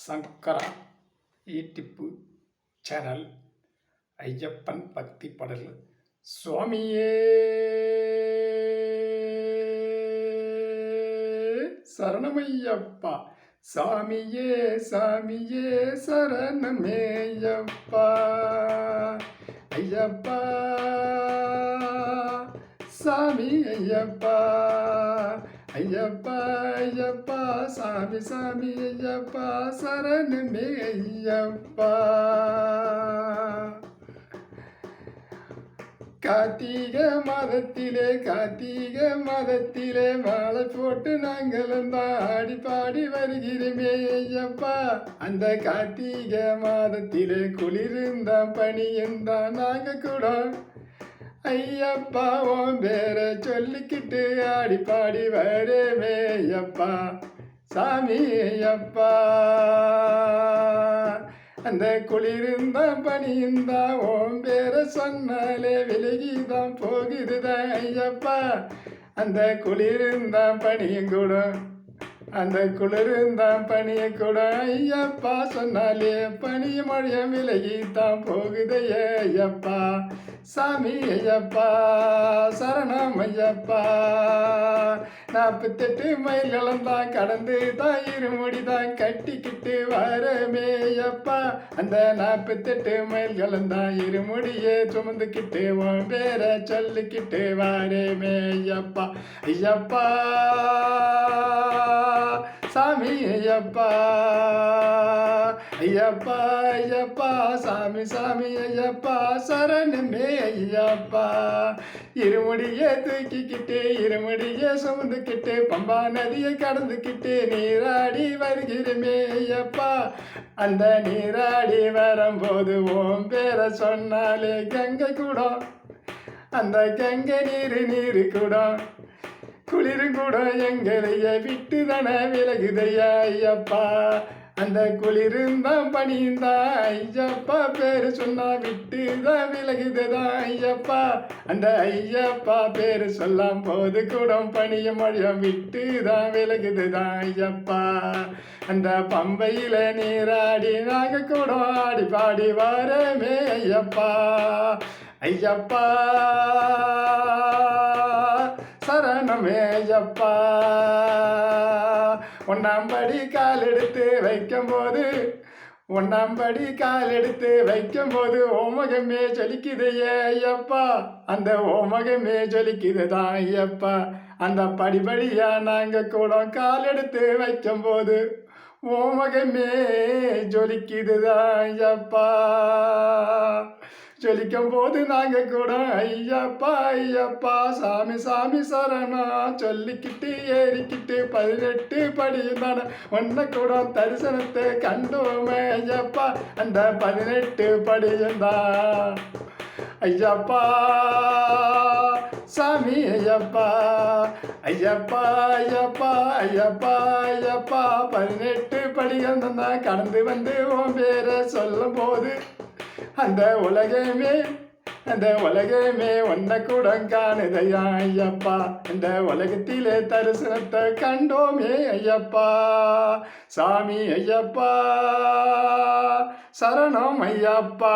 சங்கரா YouTube channel Ayyappan பக்தி பாடல். சுவாமியே சரணமையப்பா, சாமியே சாமியே சரணமேயப்பா, ஐயப்பா சாமி ஐயப்பா, ஐயப்பா ஐயப்பா சாமி சாமி ஐயப்பா சரணமே ஐயப்பா. கார்த்திகை மாதத்திலே மாலை போட்டு நாங்களும் ஆடி பாடி வருகிறோமே ஐயப்பா. அந்த கார்த்திகை மாதத்திலே குளிர்ந்தான் பனியுந்தான் நாங்க கூட ஐயப்பா உன் பேரை சொல்லிக்கிட்டு ஆடி பாடி வரவே ஐயப்பா சாமி ஐயப்பா. அந்த குளிர்ந்தான் பனியுந்தான் உன் பேரை சொன்னாலே விலகிதான் போகுதுதான் ஐயப்பா. அந்த குளிர்ந்தான் பனியும் கூட அந்த குளிர்ந்தான் பனியை கூட ஐயப்பா சொன்னாலே பனிய மழையும் விலகித்தான் போகுதையே ஐயப்பா சாமி ஐயப்பா சரணம் ஐயப்பா. 48 மைல்களும் தான் கடந்து தான் இருமுடிதான் கட்டிக்கிட்டு வரமே ஐயப்பா. அந்த 48 மைல்களும் தான் இருமுடியே சுமந்துக்கிட்டு உன் பேரை சொல்லிக்கிட்டு வரமே ஐயப்பா ஐயப்பா சாமி ஐயப்பா, ஐயப்பா ஐயப்பா சாமி சாமி ஐயப்பா சரணமே ஐயப்பா. இருமுடியை தூக்கிக்கிட்டு இருமுடியை சுமந்துக்கிட்டு பம்பா நதியை கடந்துக்கிட்டு நீராடி வருகிறமே ஐயப்பா. அந்த நீராடி வரும்போது ஓம் பேரை சொன்னாலே கங்கை கூட அந்த கங்கை நீரு கூட குளிரும் கூட எங்களைய விட்டு தானே விலகுதையா ஐயப்பா. அந்த குளிருந்தான் பனியுந்தான் ஐயப்பா பேரு சொன்னா விட்டு தான் விலகுதுதான் ஐயப்பா. அந்த ஐயப்பா பேரு சொல்லாம் போது கூட பனிய மழையும் விட்டு தான் விலகுதுதான் ஐயப்பா. அந்த பம்பையில நீராடி நாங்க கூட ஆடி பாடி வரமே ஐயப்பா ஐயப்பா சரணமே ஐயப்பா. 1ஆம் படி கால் எடுத்து வைக்கும்போது ஓமகமே ஜொலிக்குதையே ஐயப்பா. அந்த ஓமகமே ஜொலிக்குதுதான் ஐயப்பா. அந்த படிப்படியா நாங்க கூட கால் எடுத்து வைக்கும்போது ஓமகமே ஜொலிக்குதுதான் ஐயப்பா. ஜொலிக்கும் போது நாங்க கூட ஐயப்பா ஐயப்பா சாமி சாமி சரணா சொல்லிக்கிட்டு ஏறிக்கிட்டு 18 படியுந்தான ஒன்ன கூட தரிசனத்தை கண்டோமே ஐயப்பா. அந்த 18 படியுந்தா ஐயப்பா சாமி ஐயப்பா ஐயப்பா ஐயப்பா ஐயப்பா ஐயப்பா 18 படிகள் தான் கடந்து வந்து உன் பேரை சொல்லும் போது அந்த உலகமே ஒன்ன கூட காணுதையா ஐயப்பா. இந்த உலகத்திலே தரிசனத்தை கண்டோமே ஐயப்பா சாமி ஐயப்பா சரணம் ஐயப்பா.